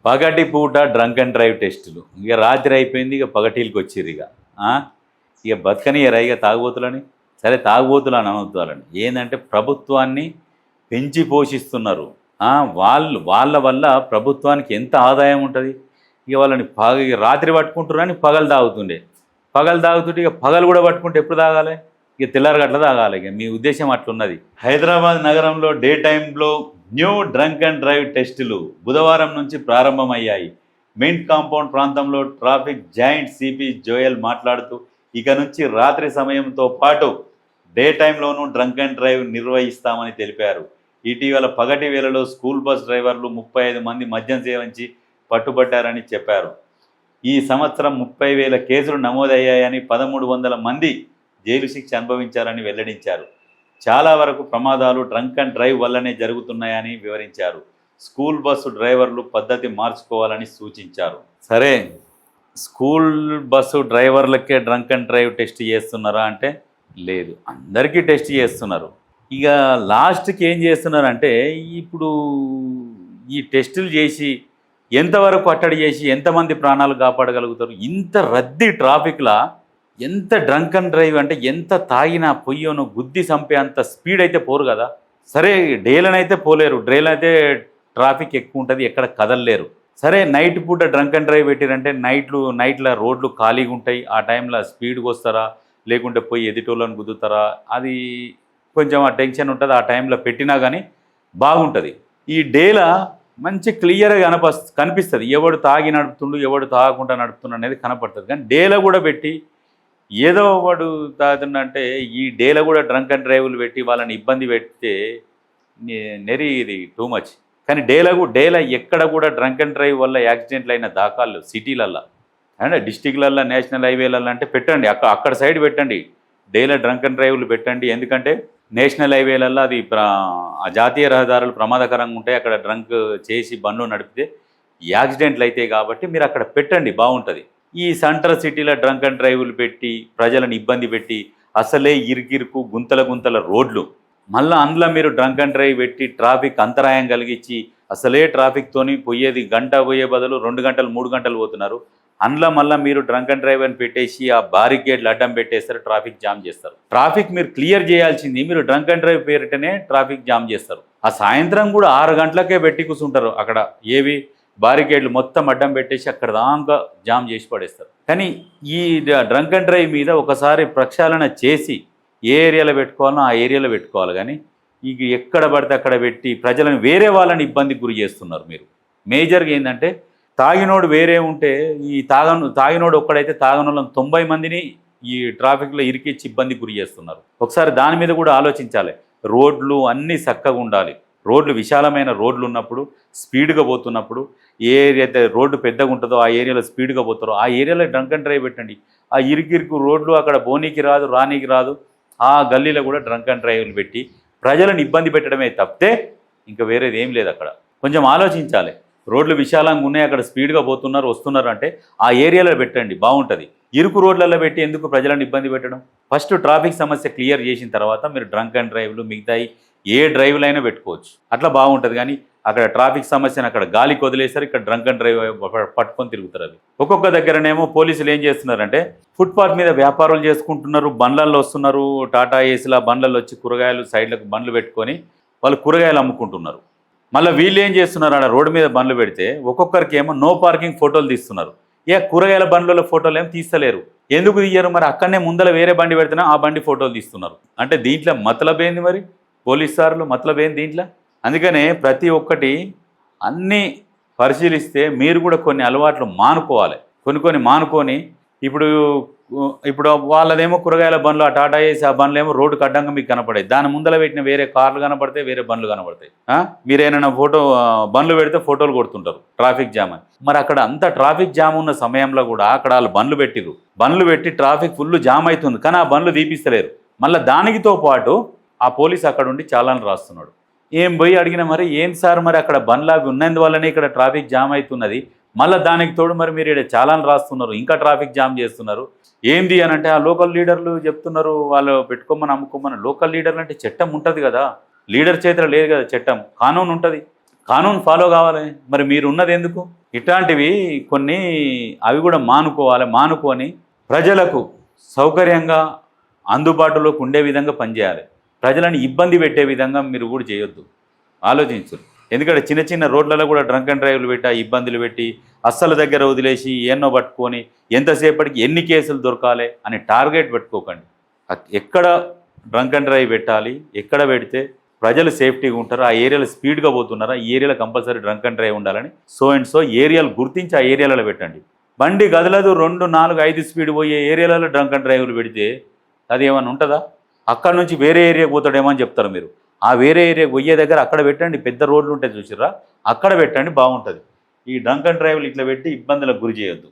పగటి పూట drunk and drive టెస్టులు. ఇక రాత్రి అయిపోయింది, ఇక పగటికి వచ్చిర్రు ఇక. ఇక బతకనియరా ఇక తాగుబోతులని. సరే తాగుబోతులు అని అనవద్దాలని ఏంటంటే ప్రభుత్వాన్ని పెంచి పోషిస్తున్నారు. వాళ్ళ వల్ల ప్రభుత్వానికి ఎంత ఆదాయం ఉంటుంది. ఇక వాళ్ళని రాత్రి పట్టుకుంటున్నారని పగలు తాగుతుండే, పగలు తాగుతుంటే ఇక పగలు కూడా పట్టుకుంటే ఎప్పుడు తాగాలి? ఇక తెల్లారి గట్ల తాగాలి. ఇక మీ ఉద్దేశం అట్లున్నది. హైదరాబాద్ నగరంలో డే టైంలో న్యూ డ్రంక్ అండ్ డ్రైవ్ టెస్టులు బుధవారం నుంచి ప్రారంభమయ్యాయి. మెయిన్ కాంపౌండ్ ప్రాంతంలో ట్రాఫిక్ జాయింట్ సిపి జోయల్ మాట్లాడుతూ ఇక నుంచి రాత్రి సమయంతో పాటు డే టైంలోనూ డ్రంక్ అండ్ డ్రైవ్ నిర్వహిస్తామని తెలిపారు. ఇటీవల పగటి వేళలో స్కూల్ బస్ డ్రైవర్లు 35 మంది మద్యం సేవించి పట్టుబడ్డారని చెప్పారు. ఈ సంవత్సరం 30,000 కేసులు నమోదయ్యాయని, 1,300 మంది జైలు శిక్ష అనుభవించారని వెల్లడించారు. చాలా వరకు ప్రమాదాలు డ్రంక్ అండ్ డ్రైవ్ వల్లనే జరుగుతున్నాయని వివరించారు. స్కూల్ బస్సు డ్రైవర్లు పద్ధతి మార్చుకోవాలని సూచించారు. సరే, స్కూల్ బస్సు డ్రైవర్లకే డ్రంక్ అండ్ డ్రైవ్ టెస్ట్ చేస్తున్నారా అంటే లేదు, అందరికీ టెస్ట్ చేస్తున్నారు. ఇక లాస్ట్కి ఏం చేస్తున్నారంటే ఇప్పుడు ఈ టెస్టులు చేసి ఎంతవరకు కట్టడి చేసి ఎంతమంది ప్రాణాలు కాపాడగలుగుతారు? ఇంత రద్దీ ట్రాఫిక్లా ఎంత డ్రంక్ అండ్ డ్రైవ్ అంటే ఎంత తాగినా పొయ్యోను గుద్ది చంపే అంత స్పీడ్ అయితే పోరు కదా. సరే, డేలనైతే పోలేరు, డేలనైతే ట్రాఫిక్ ఎక్కువ ఉంటుంది, ఎక్కడ కదలలేరు. సరే, నైట్ పూట డ్రంక్ అండ్ డ్రైవ్ పెట్టిరంటే నైట్లో రోడ్లు ఖాళీగా ఉంటాయి. ఆ టైంలో స్పీడ్గా వస్తారా లేకుంటే పోయి ఎదిటోళ్ళని గుద్దుతారా, అది కొంచెం ఆ టెన్షన్ ఉంటుంది. ఆ టైంలో పెట్టినా కానీ బాగుంటుంది. ఈ డేలా మంచి క్లియర్గా కనిపిస్తుంది ఎవడు తాగి నడుపుతుండు ఎవడు తాగకుండా నడుపుతుండు అనేది కనపడుతుంది. కానీ డేలో కూడా పెట్టి ఏదో వాడు తాగుతుందంటే ఈ డేలో కూడా డ్రంక్ అండ్ డ్రైవ్లు పెట్టి వాళ్ళని ఇబ్బంది పెడితే ఇది టూ మచ్. కానీ డేలా ఎక్కడ కూడా డ్రంక్ అండ్ డ్రైవ్ వల్ల యాక్సిడెంట్లు అయిన దాఖలు సిటీలల్లో అంటే డిస్టిక్లల్లో నేషనల్ హైవేలల్లో అంటే పెట్టండి, అక్కడ సైడ్ పెట్టండి, డేలో డ్రంక్ అండ్ డ్రైవ్లు పెట్టండి. ఎందుకంటే నేషనల్ హైవేలల్లో అది జాతీయ రహదారులు ప్రమాదకరంగా ఉంటాయి, అక్కడ డ్రంక్ చేసి బండ్లు నడిపితే యాక్సిడెంట్లు అవుతాయి. కాబట్టి మీరు అక్కడ పెట్టండి, బాగుంటుంది. ఈ సెంట్రల్ సిటీలో డ్రంక్ అండ్ డ్రైవ్లు పెట్టి ప్రజలను ఇబ్బంది పెట్టి అసలే ఇరుకిరుకు గుంతల రోడ్లు, మళ్ళీ అందులో మీరు డ్రంక్ అండ్ డ్రైవ్ పెట్టి ట్రాఫిక్ అంతరాయం కలిగించి అసలే ట్రాఫిక్తోని పోయేది గంట పోయే బదులు 2 గంటలు 3 గంటలు పోతున్నారు. అందులో మళ్ళీ మీరు డ్రంక్ అండ్ డ్రైవ్ అని పెట్టేసి ఆ బారికేడ్లు అడ్డం పెట్టేస్తారు, ట్రాఫిక్ జామ్ చేస్తారు. ట్రాఫిక్ మీరు క్లియర్ చేయాల్సింది మీరు డ్రంక్ అండ్ డ్రైవ్ పేరిటనే ట్రాఫిక్ జామ్ చేస్తారు. ఆ సాయంత్రం కూడా 6 గంటలకే పెట్టి కూర్చుంటారు అక్కడ, ఏవి బారికేడ్లు మొత్తం అడ్డం పెట్టేసి అక్కడ దాకా జామ్ చేసి పడేస్తారు. కానీ ఈ డ్రంక్ అండ్ డ్రైవ్ మీద ఒకసారి ప్రక్షాళన చేసి ఏ ఏరియాలో పెట్టుకోవాలో ఆ ఏరియాలో పెట్టుకోవాలి. కానీ ఇక ఎక్కడ పడితే అక్కడ పెట్టి ప్రజలను వేరే వాళ్ళని ఇబ్బందికి గురి చేస్తున్నారు. మీరు మేజర్గా ఏంటంటే తాగినోడు వేరే ఉంటే ఈ తాగినోడు ఒక్కడైతే తాగనోళ్ళని 90 మందిని ఈ ట్రాఫిక్లో ఇరికిచ్చి ఇబ్బందికి గురి చేస్తున్నారు. ఒకసారి దాని మీద కూడా ఆలోచించాలి. రోడ్లు అన్నీ చక్కగా ఉండాలి. రోడ్లు విశాలమైన రోడ్లు ఉన్నప్పుడు స్పీడ్గా పోతున్నప్పుడు ఏ ఏరియా అయితే రోడ్డు పెద్దగా ఉంటుందో ఆ ఏరియాలో స్పీడ్గా పోతారో ఆ ఏరియాలో డ్రంక్ అండ్ డ్రైవ్ పెట్టండి. ఆ ఇరుకిరుకు రోడ్లు అక్కడ బోనీకి రాదు రానీకి రాదు, ఆ గల్లీలో కూడా డ్రంక్ అండ్ డ్రైవ్లు పెట్టి ప్రజలను ఇబ్బంది పెట్టడమే తప్పితే ఇంకా వేరేది ఏం లేదు. అక్కడ కొంచెం ఆలోచించాలి. రోడ్లు విశాలంగా ఉన్నాయి, అక్కడ స్పీడ్గా పోతున్నారు వస్తున్నారు అంటే ఆ ఏరియాలో పెట్టండి, బాగుంటుంది. ఇరుకు రోడ్లలో పెట్టి ఎందుకు ప్రజలను ఇబ్బంది పెట్టడం? ఫస్ట్ ట్రాఫిక్ సమస్య క్లియర్ చేసిన తర్వాత మీరు డ్రంక్ అండ్ డ్రైవ్లు మిగతాయి ఏ డ్రైవ్లైనా పెట్టుకోవచ్చు, అట్లా బాగుంటుంది. కానీ అక్కడ ట్రాఫిక్ సమస్యను అక్కడ గాలికి వదిలేస్తారు, ఇక్కడ డ్రంక్ అండ్ డ్రైవ్ పట్టుకొని తిరుగుతారు. అది ఒక్కొక్క దగ్గరనేమో పోలీసులు ఏం చేస్తున్నారంటే ఫుట్పాత్ మీద వ్యాపారాలు చేసుకుంటున్నారు, బండ్లలో వస్తున్నారు, టాటా ఏసీల బండ్లలో వచ్చి కూరగాయలు సైడ్లకు బండ్లు పెట్టుకొని వాళ్ళు కూరగాయలు అమ్ముకుంటున్నారు. మళ్ళీ వీళ్ళు ఏం చేస్తున్నారు, అక్కడ రోడ్డు మీద బండ్లు పెడితే ఒక్కొక్కరికి ఏమో నో పార్కింగ్ ఫోటోలు తీస్తున్నారు. కూరగాయల బండ్లలో ఫోటోలు ఏమో తీస్తలేరు. ఎందుకు తీయరు? మరి అక్కడనే ముందర వేరే బండి పెడితేనే ఆ బండి ఫోటోలు తీస్తున్నారు. అంటే దీంట్లో మతలబ్ ఏంది? మరి పోలీస్ సార్లు మతలబ్ ఏంది దీంట్లో? అందుకనే ప్రతి ఒక్కటి అన్నీ పరిశీలిస్తే మీరు కూడా కొన్ని అలవాట్లు మానుకోవాలి. కొన్ని మానుకొని ఇప్పుడు వాళ్ళదేమో కూరగాయల బండ్లు ఆ టాటా వేసి ఆ బండ్లు ఏమో రోడ్డుకు అడ్డంగా మీకు కనపడాయి, దాని ముందర పెట్టిన వేరే కార్లు కనపడతాయి, వేరే బండ్లు కనపడతాయి. మీరేమైనా బండ్లు పెడితే ఫోటోలు కొడుతుంటారు ట్రాఫిక్ జామ్ అని. మరి అక్కడ అంత ట్రాఫిక్ జామ్ ఉన్న సమయంలో కూడా అక్కడ వాళ్ళు బండ్లు పెట్టి ట్రాఫిక్ ఫుల్ జామ్ అవుతుంది, కానీ ఆ బండ్లు తీపిస్తలేరు. మళ్ళీ దానితో పాటు ఆ పోలీస్ అక్కడ ఉండి చాలాను రాస్తున్నాడు. ఏం పోయి అడిగినా మరి ఏం సార్ మరి అక్కడ బండ్లాగా ఉన్నందువల్లనే ఇక్కడ ట్రాఫిక్ జామ్ అవుతున్నది, మళ్ళీ దానికి తోడు మరి మీరు ఇక్కడ చాలాను రాస్తున్నారు, ఇంకా ట్రాఫిక్ జామ్ చేస్తున్నారు ఏంది అని అంటే ఆ లోకల్ లీడర్లు చెప్తున్నారు వాళ్ళు పెట్టుకోమని అమ్ముకోమని. లోకల్ లీడర్లు అంటే చట్టం ఉంటుంది కదా, లీడర్ చేతిలో లేదు కదా చట్టం, కానూన్ ఉంటుంది. కానూన్ ఫాలో కావాలి. మరి మీరు ఉన్నది ఎందుకు? ఇట్లాంటివి కొన్ని అవి కూడా మానుకొని ప్రజలకు సౌకర్యంగా అందుబాటులోకి ఉండే విధంగా పనిచేయాలి. ప్రజలను ఇబ్బంది పెట్టే విధంగా మీరు కూడా చేయొద్దు, ఆలోచించు. ఎందుకంటే చిన్న చిన్న రోడ్లలో కూడా డ్రంక్ అండ్ డ్రైవ్లు పెట్టి ఇబ్బందులు పెట్టి అస్సలు దగ్గర వదిలేసి ఎన్నో పట్టుకొని ఎంతసేపటికి ఎన్ని కేసులు దొరకాలి అని టార్గెట్ పెట్టుకోకండి. ఎక్కడ డ్రంక్ అండ్ డ్రైవ్ పెట్టాలి, ఎక్కడ పెడితే ప్రజలు సేఫ్టీగా ఉంటారు, ఆ ఏరియాలో స్పీడ్గా పోతున్నారా, ఈ ఏరియాలో కంపల్సరీ డ్రంక్ అండ్ డ్రైవ్ ఉండాలని సో ఏరియాలు గుర్తించి ఆ ఏరియాలలో పెట్టండి. బండి గదలదు 2, 4, 5 స్పీడ్ పోయే ఏరియాలలో డ్రంక్ అండ్ డ్రైవ్లు పెడితే అది ఏమైనా ఉంటుందా? అక్కడ నుంచి వేరే ఏరియాకి పోతాడేమో అని చెప్తారు మీరు. ఆ వేరే ఏరియాకి పోయే దగ్గర అక్కడ పెట్టండి, పెద్ద రోడ్లు ఉంటాయి చూసిర్రా, అక్కడ పెట్టండి, బాగుంటుంది. ఈ డ్రంక్ అండ్ డ్రైవ్లు ఇట్లా పెట్టి ఇబ్బందులకు గురి చేయొద్దు.